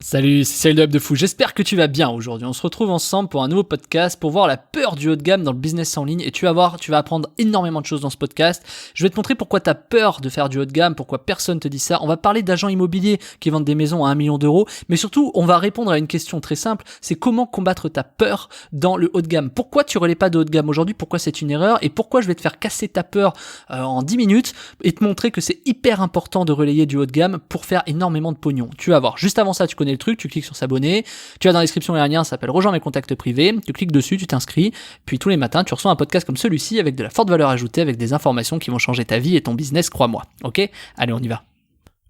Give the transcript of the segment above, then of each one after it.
Salut, c'est Cyril de Web de Fou, j'espère que tu vas bien aujourd'hui. On se retrouve ensemble pour un nouveau podcast pour voir la peur du haut de gamme dans le business en ligne et tu vas voir, tu vas apprendre énormément de choses dans ce podcast. Je vais te montrer pourquoi tu as peur de faire du haut de gamme, pourquoi personne te dit ça. On va parler d'agents immobiliers qui vendent des maisons à 1 million d'euros, mais surtout on va répondre à une question très simple, c'est comment combattre ta peur dans le haut de gamme. Pourquoi tu relais pas de haut de gamme aujourd'hui, pourquoi c'est une erreur et pourquoi je vais te faire casser ta peur en 10 minutes et te montrer que c'est hyper important de relayer du haut de gamme pour faire énormément de pognon. Tu vas voir, juste avant ça tu connais le truc, tu cliques sur s'abonner, tu as dans la description un lien, ça s'appelle rejoins mes contacts privés, tu cliques dessus, tu t'inscris, puis tous les matins tu reçois un podcast comme celui-ci avec de la forte valeur ajoutée, avec des informations qui vont changer ta vie et ton business, crois-moi. Ok ? Allez, on y va.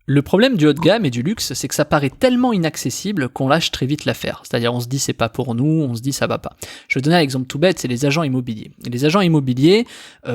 Le problème du haut de gamme et du luxe, c'est que ça paraît tellement inaccessible qu'on lâche très vite l'affaire. C'est-à-dire, on se dit c'est pas pour nous, on se dit ça va pas. Je vais te donner un exemple tout bête, c'est les agents immobiliers. Et les agents immobiliers,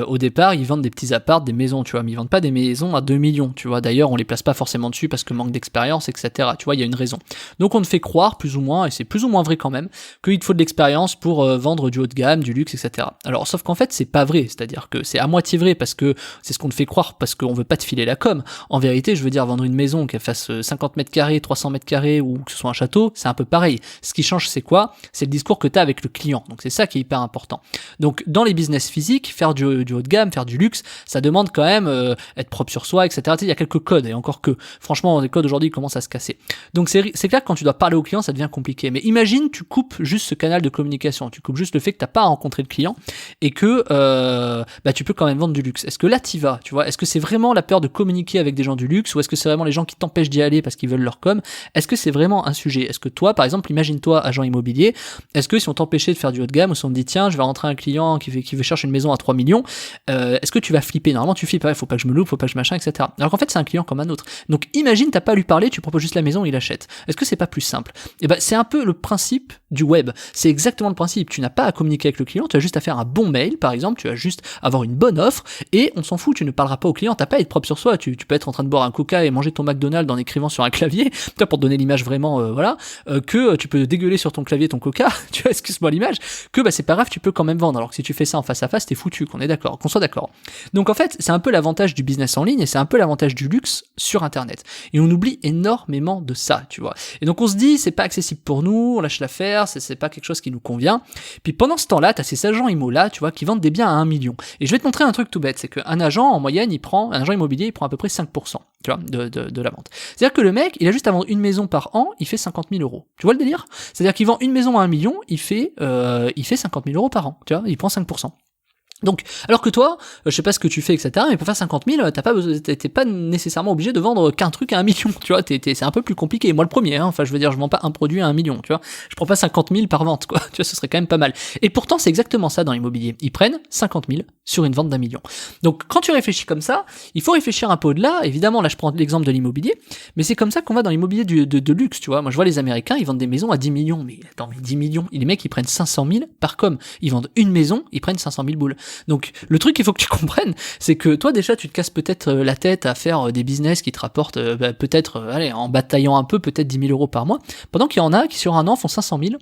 au départ, ils vendent des petits apparts, des maisons, tu vois, mais ils vendent pas des maisons à 2 millions, tu vois. D'ailleurs, on les place pas forcément dessus parce que manque d'expérience, etc. Tu vois, il y a une raison. Donc, on te fait croire, plus ou moins, et c'est plus ou moins vrai quand même, qu'il te faut de l'expérience pour vendre du haut de gamme, du luxe, etc. Alors, sauf qu'en fait, c'est pas vrai. C'est-à-dire que c'est à moitié vrai parce que c'est ce qu'on te fait croire parce qu'on veut pas te filer la com. En vérité, je veux dire, vendre une maison qu'elle fasse 50 mètres carrés, 300 mètres carrés ou que ce soit un château, c'est un peu pareil. Ce qui change, c'est quoi ? C'est le discours que tu as avec le client. Donc c'est ça qui est hyper important. Donc dans les business physiques, faire du haut de gamme, faire du luxe, ça demande quand même être propre sur soi, etc. Tu sais, il y a quelques codes et encore que, franchement, les codes aujourd'hui commencent à se casser. Donc c'est clair que quand tu dois parler au client, ça devient compliqué. Mais imagine, tu coupes juste ce canal de communication. Tu coupes juste le fait que tu n'as pas à rencontrer le client et que tu peux quand même vendre du luxe. Est-ce que là, tu vas, tu vois ? Est-ce que c'est vraiment la peur de communiquer avec des gens du luxe ou est-ce que c'est vraiment les gens qui t'empêchent d'y aller parce qu'ils veulent leur com? Est-ce que c'est vraiment un sujet? Est-ce que toi, par exemple, imagine-toi agent immobilier, est-ce que si on t'empêchait de faire du haut de gamme ou si on te dit tiens, je vais rentrer un client qui veut chercher une maison à 3 millions, est-ce que tu vas flipper? Normalement, tu flippes, faut pas que je me loupe, faut pas que je machin, etc. Alors qu'en fait, c'est un client comme un autre. Donc imagine, t'as pas à lui parler, tu proposes juste la maison, il achète. Est-ce que c'est pas plus simple? Et c'est un peu le principe du web. C'est exactement le principe. Tu n'as pas à communiquer avec le client, tu as juste à faire un bon mail, par exemple, tu as juste à avoir une bonne offre et on s'en fout, tu ne parleras pas au client, t'as pas à être propre sur soi, tu peux être en train de boire un coca et manger ton McDonald's en écrivant sur un clavier, pour te donner l'image vraiment, que tu peux dégueuler sur ton clavier ton coca, tu vois, excuse-moi l'image, que c'est pas grave, tu peux quand même vendre, alors que si tu fais ça en face à face, t'es foutu, qu'on soit d'accord. Donc en fait, c'est un peu l'avantage du business en ligne et c'est un peu l'avantage du luxe sur internet. Et on oublie énormément de ça, tu vois. Et donc on se dit, c'est pas accessible pour nous, on lâche l'affaire, c'est pas quelque chose qui nous convient. Puis pendant ce temps-là, t'as ces agents immo là, tu vois, qui vendent des biens à 1 million. Et je vais te montrer un truc tout bête, c'est qu'un agent, en moyenne, un agent immobilier, il prend à peu près 5%, tu vois, de la vente. C'est-à-dire que le mec, il a juste à vendre une maison par an, il fait 50 000 euros. Tu vois le délire? C'est-à-dire qu'il vend une maison à 1 million, il fait 50 000 euros par an, tu vois, il prend 5%. Donc, alors que toi, je sais pas ce que tu fais, etc., mais pour faire 50 000, t'es pas nécessairement obligé de vendre qu'un truc à 1 million, tu vois, c'est un peu plus compliqué. Moi, le premier, enfin, je veux dire, je vends pas un produit à 1 million, tu vois, je prends pas 50 000 par vente, quoi, tu vois, ce serait quand même pas mal. Et pourtant, c'est exactement ça dans l'immobilier. Ils prennent 50 000 sur une vente d'1 million. Donc, quand tu réfléchis comme ça, il faut réfléchir un peu au-delà. Évidemment, là, je prends l'exemple de l'immobilier, mais c'est comme ça qu'on va dans l'immobilier de luxe, tu vois. Moi, je vois les Américains, ils vendent des maisons à 10 millions, mais attends, mais 10 millions, les mecs, ils prennent 500 000 par com. Ils vendent une maison, ils prennent 500 000 boules. Donc, le truc qu'il faut que tu comprennes, c'est que toi déjà tu te casses peut-être la tête à faire des business qui te rapportent peut-être, en bataillant un peu, peut-être 10 000 euros par mois, pendant qu'il y en a qui sur un an font 500 000,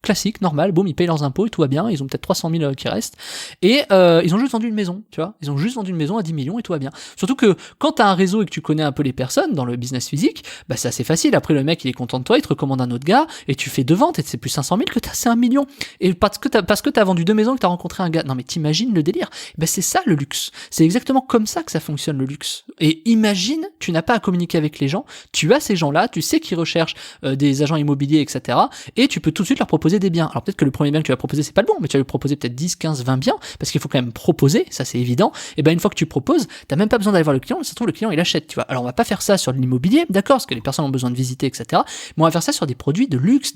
classique, normal, boum, ils payent leurs impôts et tout va bien, ils ont peut-être 300 000 qui restent, et ils ont juste vendu une maison, tu vois, ils ont juste vendu une maison à 10 millions et tout va bien. Surtout que quand t'as un réseau et que tu connais un peu les personnes dans le business physique, c'est assez facile, après le mec il est content de toi, il te recommande un autre gars, et tu fais 2 ventes, et c'est plus 500 000 que c'est 1 million, et parce que t'as vendu 2 maisons, que t'as rencontré un gars, non mais t'imagines le délire, c'est ça le luxe, c'est exactement comme ça que ça fonctionne le luxe, et imagine, tu n'as pas à communiquer avec les gens, tu as ces gens-là, tu sais qu'ils recherchent des agents immobiliers, etc., et tu peux tout de suite leur proposer des biens. Alors peut-être que le premier bien que tu vas proposer c'est pas le bon, mais tu vas lui proposer peut-être 10, 15, 20 biens, parce qu'il faut quand même proposer, ça c'est évident, et une fois que tu proposes, t'as même pas besoin d'aller voir le client, ça se trouve le client il achète, tu vois. Alors on va pas faire ça sur l'immobilier, d'accord, parce que les personnes ont besoin de visiter, etc., mais on va faire ça sur des produits de luxe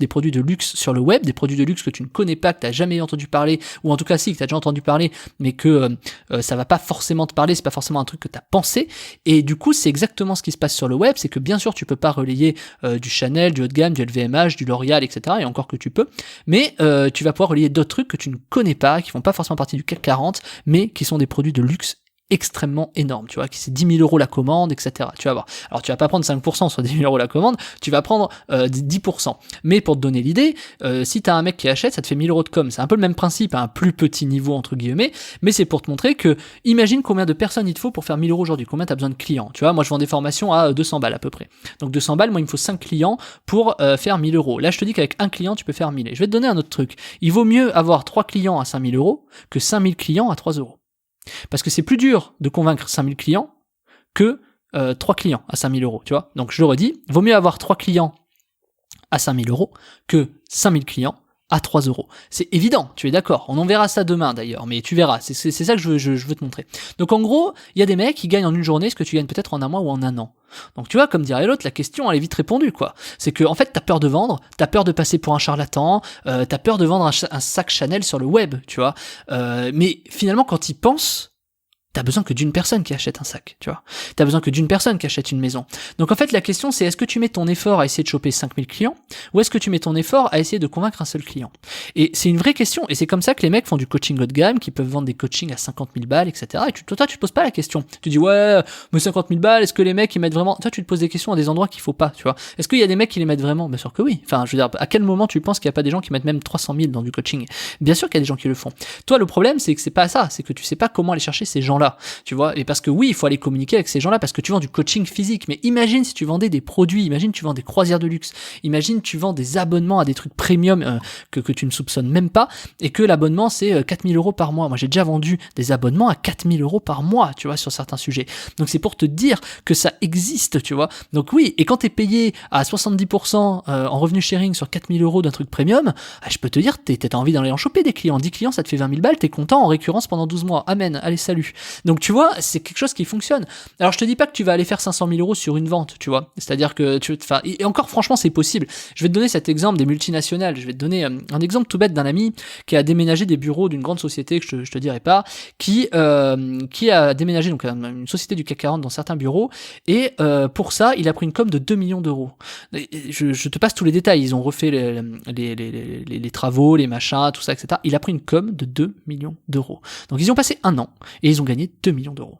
sur le web, des produits de luxe que tu ne connais pas, que t'as jamais entendu parler, ou en tout cas si, que t'as déjà entendu parler, mais que ça va pas forcément te parler, c'est pas forcément un truc que t'as pensé, et du coup c'est exactement ce qui se passe sur le web, c'est que bien sûr tu peux pas relayer du Chanel, du haut de gamme, du LVMH, du L'Oréal, etc., et encore que tu peux, mais tu vas pouvoir relier d'autres trucs que tu ne connais pas, qui font pas forcément partie du CAC 40, mais qui sont des produits de luxe extrêmement énorme, tu vois, qui c'est 10 000 euros la commande, etc. Tu vas voir. Alors tu vas pas prendre 5% sur 10 000 euros la commande, tu vas prendre 10%. Mais pour te donner l'idée, si t'as un mec qui achète, ça te fait 1000 euros de com. C'est un peu le même principe, à un plus petit niveau entre guillemets, mais c'est pour te montrer que, imagine combien de personnes il te faut pour faire 1000 euros aujourd'hui, combien t'as besoin de clients. Tu vois, moi je vends des formations à 200 balles à peu près. Donc 200 balles, moi il me faut 5 clients pour faire 1000 euros. Là je te dis qu'avec un client tu peux faire 1000. Et je vais te donner un autre truc. Il vaut mieux avoir 3 clients à 5000 euros que 5000 clients à 3 euros. Parce que c'est plus dur de convaincre 5000 clients que 3 clients à 5000 euros, tu vois. Donc je le redis, vaut mieux avoir 3 clients à 5000 euros que 5000 clients à 3 euros. C'est évident, tu es d'accord. On en verra ça demain d'ailleurs, mais tu verras, c'est ça que je veux te montrer. Donc en gros, il y a des mecs qui gagnent en une journée ce que tu gagnes peut-être en un mois ou en un an. Donc tu vois, comme dirait l'autre, la question elle est vite répondue quoi. C'est que en fait t'as peur de vendre, t'as peur de passer pour un charlatan, t'as peur de vendre un sac Chanel sur le web, tu vois. Mais finalement quand ils pensent, t'as besoin que d'une personne qui achète un sac, tu vois. T'as besoin que d'une personne qui achète une maison. Donc en fait, la question c'est, est-ce que tu mets ton effort à essayer de choper 5000 clients, ou est-ce que tu mets ton effort à essayer de convaincre un seul client? Et c'est une vraie question, et c'est comme ça que les mecs font du coaching haut de gamme, qui peuvent vendre des coachings à 50 000 balles, etc. Et toi, tu te poses pas la question. Tu dis, ouais, mais 50 000 balles, est-ce que les mecs, ils mettent vraiment... Toi, tu te poses des questions à des endroits qu'il faut pas, tu vois. Est-ce qu'il y a des mecs qui les mettent vraiment? Bien sûr que oui. Enfin, je veux dire, à quel moment tu penses qu'il y a pas des gens qui mettent même 300 000 dans du coaching? Bien sûr qu'il y a des gens qui le font. Toi, le problème, c'est que c'est pas ça, c'est que tu sais pas comment aller chercher ces gens-là, tu vois. Et parce que oui, il faut aller communiquer avec ces gens-là parce que tu vends du coaching physique. Mais imagine si tu vendais des produits, imagine tu vends des croisières de luxe, imagine tu vends des abonnements à des trucs premium que tu ne soupçonnes même pas et que l'abonnement c'est 4000 euros par mois. Moi j'ai déjà vendu des abonnements à 4000 euros par mois, tu vois, sur certains sujets. Donc c'est pour te dire que ça existe, tu vois. Donc oui, et quand t'es payé à 70% en revenu sharing sur 4000 euros d'un truc premium, je peux te dire, t'as envie d'aller en choper des clients. 10 clients, ça te fait 20 000 balles, t'es content en récurrence pendant 12 mois. Amen, allez salut. Donc tu vois, c'est quelque chose qui fonctionne. Alors je te dis pas que tu vas aller faire 500 000 euros sur une vente, tu vois. C'est-à-dire que et encore franchement c'est possible. Je vais te donner cet exemple des multinationales. Je vais te donner un exemple tout bête d'un ami qui a déménagé des bureaux d'une grande société que je te dirai pas, qui a déménagé donc une société du CAC 40 dans certains bureaux et pour ça il a pris une com de 2 millions d'euros. Je te passe tous les détails. Ils ont refait les travaux, les machins, tout ça, etc. Il a pris une com de 2 millions d'euros. Donc ils ont passé un an et ils ont gagné 2 millions d'euros.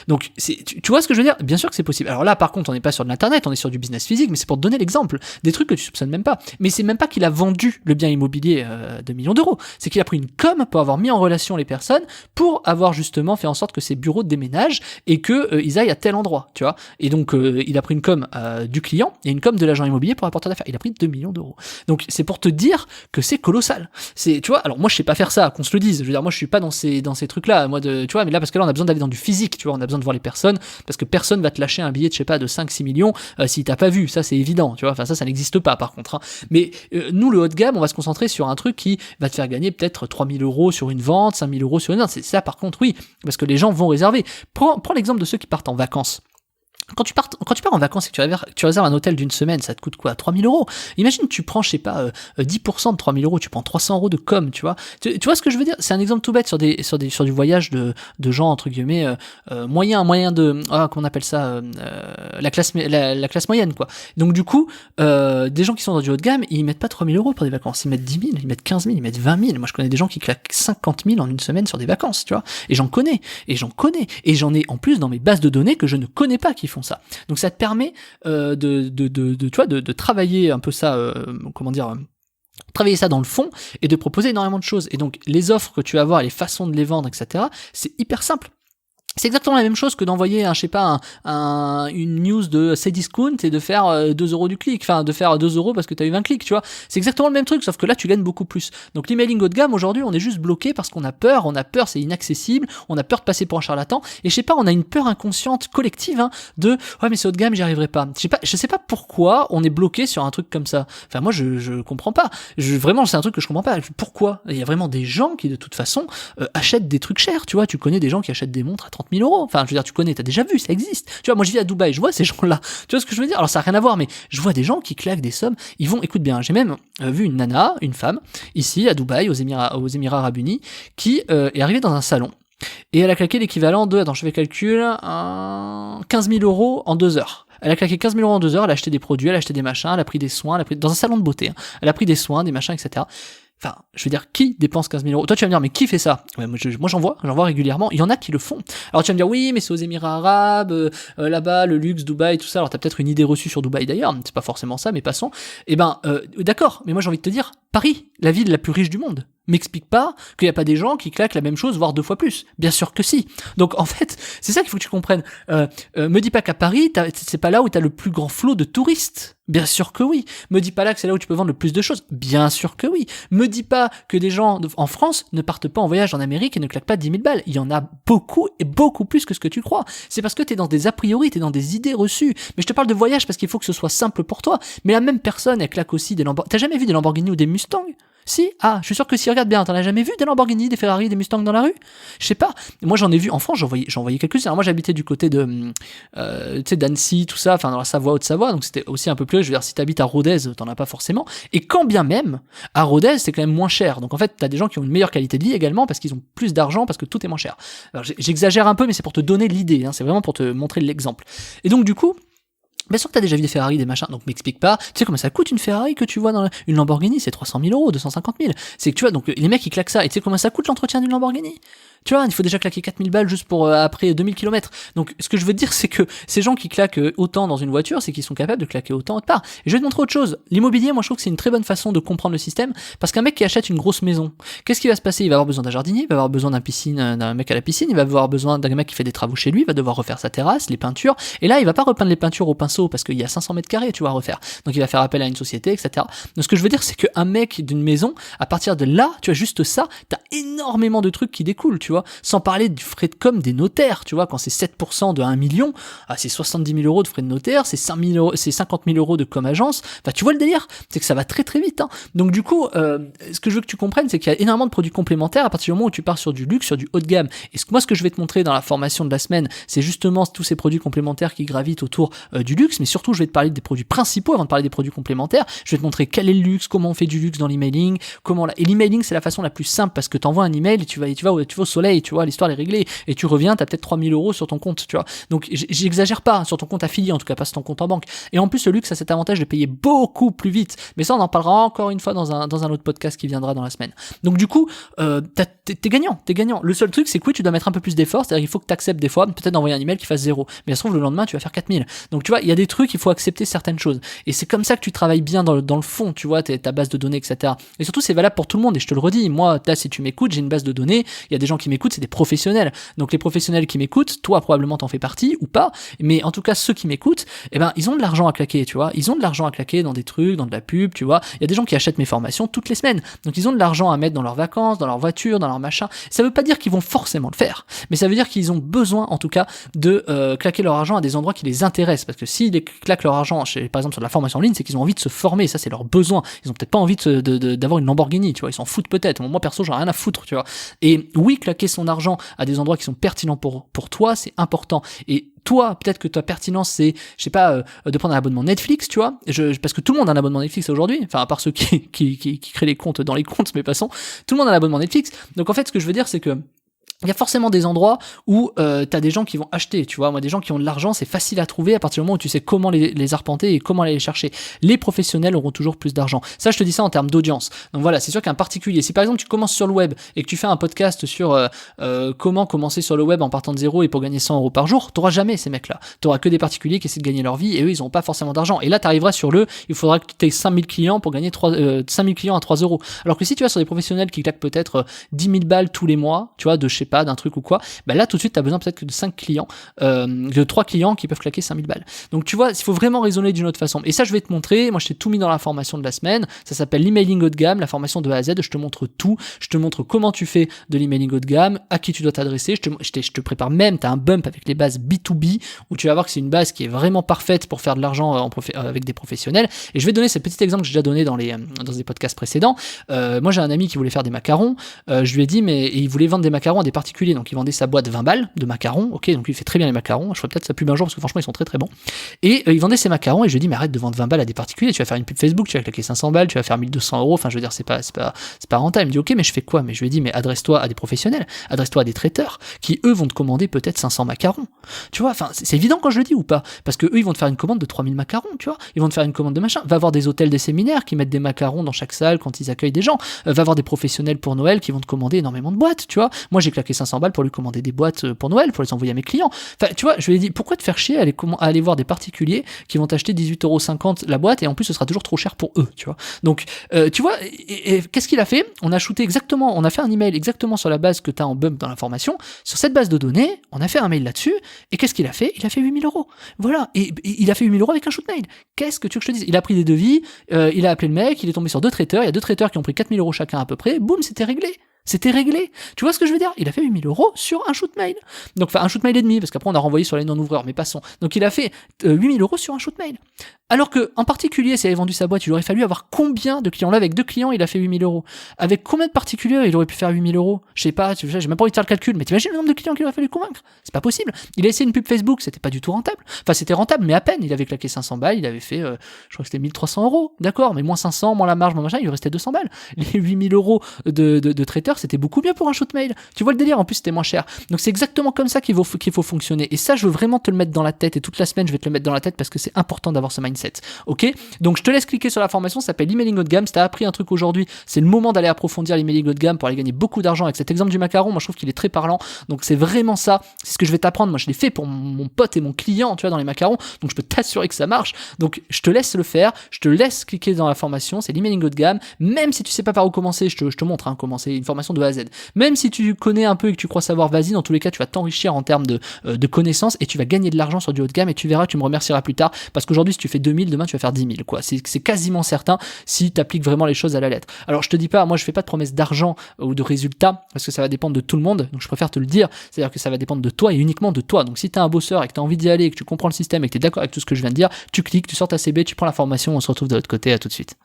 Donc, tu vois ce que je veux dire? Bien sûr que c'est possible. Alors là, par contre, on n'est pas sur de l'internet, on est sur du business physique, mais c'est pour te donner l'exemple. Des trucs que tu soupçonnes même pas. Mais c'est même pas qu'il a vendu le bien immobilier de millions d'euros. C'est qu'il a pris une com pour avoir mis en relation les personnes, pour avoir justement fait en sorte que ces bureaux déménagent et que ils aillent à tel endroit, tu vois. Et donc, il a pris une com du client et une com de l'agent immobilier pour apporter d'affaires. Il a pris 2 millions d'euros. Donc, c'est pour te dire que c'est colossal. Tu vois, alors moi, je sais pas faire ça, qu'on se le dise. Je veux dire, moi, je suis pas dans ces trucs-là. Moi, tu vois, mais là, parce que là, on a besoin d'aller dans du physique, tu vois. On a besoin de voir les personnes parce que personne va te lâcher un billet de, je sais pas, de 5-6 millions si t'as pas vu. Ça, c'est évident, tu vois. Enfin, ça n'existe pas par contre. Hein. Mais nous, le haut de gamme, on va se concentrer sur un truc qui va te faire gagner peut-être 3000 euros sur une vente, 5000 euros sur une vente. C'est ça, par contre, oui, parce que les gens vont réserver. Prends l'exemple de ceux qui partent en vacances. Quand tu pars en vacances et que tu réserves un hôtel d'une semaine, ça te coûte quoi? 3000 euros. Imagine, tu prends, je sais pas, 10% de 3000 euros, tu prends 300 euros de com, tu vois. Tu vois ce que je veux dire? C'est un exemple tout bête sur du voyage de gens, entre guillemets, moyen de, comment on appelle ça, la classe moyenne, quoi. Donc, du coup, des gens qui sont dans du haut de gamme, ils mettent pas 3000 euros pour des vacances. Ils mettent 10 000, ils mettent 15 000, ils mettent 20 000. Moi, je connais des gens qui claquent 50 000 en une semaine sur des vacances, tu vois. Et j'en connais. Et j'en ai en plus dans mes bases de données que je ne connais pas qui font ça. Donc ça te permet de travailler un peu ça, travailler ça dans le fond et de proposer énormément de choses. Et donc les offres que tu vas avoir, les façons de les vendre, etc., c'est hyper simple. C'est exactement la même chose que d'envoyer une news de Cdiscount et de faire 2 euros du clic, enfin de faire 2 euros parce que t'as eu 20 clics, tu vois. C'est exactement le même truc, sauf que là tu gagnes beaucoup plus. Donc l'emailing haut de gamme aujourd'hui, on est juste bloqué parce qu'on a peur, c'est inaccessible, on a peur de passer pour un charlatan, et je sais pas, on a une peur inconsciente collective de ouais mais c'est haut de gamme, j'y arriverai pas. Je sais pas pourquoi on est bloqué sur un truc comme ça. Enfin moi je comprends pas. Vraiment c'est un truc que je comprends pas. Pourquoi? Il y a vraiment des gens qui de toute façon achètent des trucs chers, tu vois. Tu connais des gens qui achètent des montres à 30 000 euros. Enfin, je veux dire, tu connais, t'as déjà vu, ça existe. Tu vois, moi, je vis à Dubaï, je vois ces gens-là. Tu vois ce que je veux dire? Alors, ça n'a rien à voir, mais je vois des gens qui claquent des sommes. Ils vont, écoute bien, j'ai même vu une nana, une femme, ici, à Dubaï, aux Émirats Arabes Unis, qui est arrivée dans un salon. Et elle a claqué l'équivalent de, attends, je fais le calcul, 15 000 euros en 2 heures. Elle a claqué 15 000 euros en 2 heures, elle a acheté des produits, elle a acheté des machins, elle a pris des soins, dans un salon de beauté, hein. Elle a pris des soins, des machins, etc. Enfin, je veux dire, qui dépense 15 000 euros? Toi, tu vas me dire, mais qui fait ça? Ouais, moi, j'en vois régulièrement. Il y en a qui le font. Alors, tu vas me dire, oui, mais c'est aux Émirats Arabes, là-bas, le luxe, Dubaï, tout ça. Alors, t'as peut-être une idée reçue sur Dubaï d'ailleurs. C'est pas forcément ça, mais passons. D'accord. Mais moi, j'ai envie de te dire, Paris, la ville la plus riche du monde. M'explique pas qu'il y a pas des gens qui claquent la même chose, voire 2 fois plus. Bien sûr que si. Donc, en fait, c'est ça qu'il faut que tu comprennes. Me dis pas qu'à Paris, c'est pas là où t'as le plus grand flot de touristes. Bien sûr que oui. Me dis pas là que c'est là où tu peux vendre le plus de choses. Bien sûr que oui. Me dis pas que des gens en France ne partent pas en voyage en Amérique et ne claquent pas 10 000 balles. Il y en a beaucoup et beaucoup plus que ce que tu crois. C'est parce que t'es dans des a priori, t'es dans des idées reçues. Mais je te parle de voyage parce qu'il faut que ce soit simple pour toi. Mais la même personne, elle claque aussi des Lamborghini. T'as jamais vu des Lamborghini ou des Mustangs? Si? Ah, je suis sûr que si, regarde bien, t'en as jamais vu des Lamborghini, des Ferrari, des Mustangs dans la rue? Je sais pas. Moi, j'en ai vu en France, j'en voyais quelques-uns. Alors moi, j'habitais du côté de, tu sais, d'Annecy, tout ça, enfin, dans la Savoie, Haute-Savoie, donc c'était aussi un peu plus, je veux dire, si t'habites à Rodez, t'en as pas forcément. Et quand bien même, à Rodez, c'est quand même moins cher. Donc en fait, t'as des gens qui ont une meilleure qualité de vie également parce qu'ils ont plus d'argent, parce que tout est moins cher. Alors j'exagère un peu, mais c'est pour te donner l'idée, hein, c'est vraiment pour te montrer l'exemple. Et donc, du coup, bien sûr que t'as déjà vu des Ferrari, des machins, donc m'explique pas. Tu sais combien ça coûte une Ferrari que tu vois dans une Lamborghini? C'est 300 000 euros, 250 000. C'est que tu vois, donc les mecs ils claquent ça. Et tu sais combien ça coûte l'entretien d'une Lamborghini? Tu vois, il faut déjà claquer 4000 balles juste pour après 2000 km. Donc ce que je veux te dire, c'est que ces gens qui claquent autant dans une voiture, c'est qu'ils sont capables de claquer autant autre part. Et je vais te montrer autre chose. L'immobilier, moi je trouve que c'est une très bonne façon de comprendre le système, parce qu'un mec qui achète une grosse maison, qu'est-ce qui va se passer? Il va avoir besoin d'un jardinier, il va avoir besoin d'un mec à la piscine, il va avoir besoin d'un mec qui fait des travaux chez lui, il va devoir refaire sa terrasse, les peintures. Et là, il va pas repeindre les peintures au pinceau parce qu'il y a 500 mètres carrés, tu vas refaire. Donc il va faire appel à une société, etc. Donc ce que je veux dire, c'est qu'un mec d'une maison, à partir de là, tu as juste ça, t'as énormément de trucs qui découlent, tu vois. Sans parler du frais de com des notaires, tu vois, quand c'est 7% de 1 million, c'est 70 000 euros de frais de notaire, c'est 50 000 euros de com agence. Enfin, tu vois le délire, c'est que ça va très très vite, hein. Donc du coup, ce que je veux que tu comprennes, c'est qu'il y a énormément de produits complémentaires à partir du moment où tu pars sur du luxe, sur du haut de gamme. Et ce que je vais te montrer dans la formation de la semaine, c'est justement tous ces produits complémentaires qui gravitent autour du luxe, mais surtout je vais te parler des produits principaux avant de parler des produits complémentaires. Je vais te montrer quel est le luxe, comment on fait du luxe dans l'emailing, et l'emailing c'est la façon la plus simple parce que t'envoies un email et tu vas au soleil, tu vois, l'histoire est réglée et tu reviens, t'as peut-être 3 000 euros sur ton compte, tu vois. Donc j'exagère pas, hein, sur ton compte affilié en tout cas, pas sur ton compte en banque. Et en plus le luxe a cet avantage de payer beaucoup plus vite. Mais ça on en parlera encore une fois dans un autre podcast qui viendra dans la semaine. Donc du coup, t'es gagnant. Le seul truc c'est que oui, tu dois mettre un peu plus d'effort, c'est-à-dire qu'il faut que t'acceptes des fois, peut-être d'envoyer un email qui fasse 0. Mais ça se trouve le lendemain tu vas faire 4000. Donc tu vois, il y a des trucs, il faut accepter certaines choses. Et c'est comme ça que tu travailles bien dans le fond, tu vois, ta base de données, etc. Et surtout c'est valable pour tout le monde. Et je te le redis, moi, là si tu m'écoutes, j'ai une base de données, il y a des gens qui m'écoutent, c'est des professionnels. Donc les professionnels qui m'écoutent, toi probablement t'en fais partie ou pas, mais en tout cas ceux qui m'écoutent, eh ben ils ont de l'argent à claquer, tu vois. Ils ont de l'argent à claquer dans des trucs, dans de la pub, tu vois. Il y a des gens qui achètent mes formations toutes les semaines. Donc ils ont de l'argent à mettre dans leurs vacances, dans leur voiture, dans leur machin. Ça veut pas dire qu'ils vont forcément le faire, mais ça veut dire qu'ils ont besoin en tout cas de claquer leur argent à des endroits qui les intéressent, parce que s'ils claquent leur argent par exemple sur de la formation en ligne, c'est qu'ils ont envie de se former, ça c'est leur besoin. Ils ont peut-être pas envie d'avoir une Lamborghini, tu vois, ils s'en foutent peut-être. Moi perso, j'en ai rien à foutre, tu vois. Et oui, claquer son argent à des endroits qui sont pertinents pour toi, c'est important. Et toi, peut-être que ta pertinence, c'est, je sais pas, de prendre un abonnement Netflix, tu vois, parce que tout le monde a un abonnement Netflix aujourd'hui, enfin, à part ceux qui créent les comptes dans les comptes, mais passons, tout le monde a un abonnement Netflix. Donc en fait, ce que je veux dire, c'est que il y a forcément des endroits où t'as des gens qui vont acheter, tu vois. Moi, des gens qui ont de l'argent, c'est facile à trouver à partir du moment où tu sais comment les arpenter et comment aller les chercher. Les professionnels auront toujours plus d'argent. Ça, je te dis ça en termes d'audience. Donc voilà, c'est sûr qu'un particulier, si par exemple tu commences sur le web et que tu fais un podcast sur comment commencer sur le web en partant de zéro et pour gagner 100 euros par jour, t'auras jamais ces mecs-là. T'auras que des particuliers qui essaient de gagner leur vie et eux, ils n'ont pas forcément d'argent. Et là, t'arriveras sur il faudra que tu aies 5000 clients pour gagner 5000 clients à 3 euros. Alors que si tu vas sur des professionnels qui claquent peut-être 10 000 balles tous les mois, tu vois, de je sais pas, d'un truc ou quoi, bah là tout de suite t'as besoin peut-être que de 5 clients, de 3 clients qui peuvent claquer 5000 balles. Donc tu vois, il faut vraiment raisonner d'une autre façon. Et ça je vais te montrer, moi je t'ai tout mis dans la formation de la semaine, ça s'appelle l'emailing haut de gamme, la formation de A à Z, je te montre tout, je te montre comment tu fais de l'emailing haut de gamme, à qui tu dois t'adresser, je te prépare même, t'as un bump avec les bases B2B, où tu vas voir que c'est une base qui est vraiment parfaite pour faire de l'argent avec des professionnels. Et je vais donner ce petit exemple que j'ai déjà donné dans des podcasts précédents. Moi j'ai un ami qui voulait faire des macarons, je lui ai dit, mais il voulait vendre des macarons à des particuliers, donc il vendait sa boîte 20 balles de macarons, ok, donc il fait très bien les macarons, je ferai peut-être sa pub un jour parce que franchement ils sont très très bons, et il vendait ses macarons et je lui ai dit mais arrête de vendre 20 balles à des particuliers, tu vas faire une pub Facebook, tu vas claquer 500 balles, tu vas faire 1200 €, enfin je veux dire c'est pas rentable. Il me dit ok mais je fais quoi? Mais je lui ai dit mais adresse-toi à des professionnels, adresse-toi à des traiteurs qui eux vont te commander peut-être 500 macarons, tu vois, enfin c'est évident quand je le dis ou pas, parce que eux ils vont te faire une commande de 3000 macarons, tu vois, ils vont te faire une commande de machin, va voir des hôtels, des séminaires qui mettent des macarons dans chaque salle quand ils accueillent des gens, va voir des professionnels pour Noël qui vont te commander énormément de boîtes, tu vois, moi j'ai claqué 500 balles pour lui commander des boîtes pour Noël, pour les envoyer à mes clients, enfin tu vois, je lui ai dit pourquoi te faire chier à aller voir des particuliers qui vont t'acheter 18,50 € la boîte et en plus ce sera toujours trop cher pour eux, tu vois, donc tu vois, et qu'est-ce qu'il a fait? On a shooté exactement, on a fait un email exactement sur la base que tu as en bump dans l'information, sur cette base de données, on a fait un mail là-dessus, et qu'est-ce qu'il a fait? Il a fait 8 000 €. Voilà, et il a fait 8 000 € avec un shoot mail. Qu'est-ce que tu veux que je te dise? Il a pris des devis, il a appelé le mec, il est tombé sur 2 traiteurs, il y a 2 traiteurs qui ont pris 4 000 € chacun à peu près, boum, c'était réglé. C'était réglé. Tu vois ce que je veux dire? Il a fait 8 000 € sur un shoot mail. Donc, enfin, un shoot mail et demi, parce qu'après on a renvoyé sur les non-ouvreurs, mais passons. Donc, il a fait 8 000 € sur un shoot mail. Alors que, en particulier, s'il avait vendu sa boîte, il aurait fallu avoir combien de clients? Là, avec 2 clients, il a fait 8 000 €. Avec combien de particuliers il aurait pu faire 8 000 €? Je sais pas, j'ai même pas envie de faire le calcul, mais t'imagines le nombre de clients qu'il aurait fallu convaincre? C'est pas possible. Il a essayé une pub Facebook, c'était pas du tout rentable. Enfin, c'était rentable, mais à peine. Il avait claqué 500 balles, il avait fait, je crois que c'était 1300 €. D'accord, mais moins 500, moins la marge, moins machin, il lui restait 200 balles. Les 8 000 € de traiteur, c'était beaucoup mieux pour un shoot mail. Tu vois le délire, en plus c'était moins cher. Donc c'est exactement comme ça qu'il faut fonctionner. Et ça, je veux vraiment te le mettre dans la tête. Et toute la semaine, je vais te le mettre dans la tête parce que c'est important d'avoir ce mindset. Ok? Donc je te laisse cliquer sur la formation, ça s'appelle l'emailing haut de gamme. Si t'as appris un truc aujourd'hui, c'est le moment d'aller approfondir l'emailing haut de gamme pour aller gagner beaucoup d'argent. Avec cet exemple du macaron, moi je trouve qu'il est très parlant. Donc c'est vraiment ça. C'est ce que je vais t'apprendre. Moi je l'ai fait pour mon pote et mon client, tu vois, dans les macarons. Donc je peux t'assurer que ça marche. Donc je te laisse le faire. Je te laisse cliquer dans la formation. C'est l'emailing haut de gamme. Même si tu sais pas par où commencer, je te montre comment c'est une formation de A à Z. Même si tu connais un peu et que tu crois savoir, vas-y, dans tous les cas, tu vas t'enrichir en termes de connaissances et tu vas gagner de l'argent sur du haut de gamme et tu verras, tu me remercieras plus tard parce qu'aujourd'hui, si tu fais 2000, demain, tu vas faire 10 000, quoi. C'est quasiment certain si tu appliques vraiment les choses à la lettre. Alors, je te dis pas, moi, je fais pas de promesses d'argent ou de résultats parce que ça va dépendre de tout le monde. Donc, je préfère te le dire. C'est-à-dire que ça va dépendre de toi et uniquement de toi. Donc, si tu es un bosseur et que tu as envie d'y aller et que tu comprends le système et que tu es d'accord avec tout ce que je viens de dire, tu cliques, tu sors ta CB, tu prends la formation, on se retrouve de l'autre côté. À tout de suite.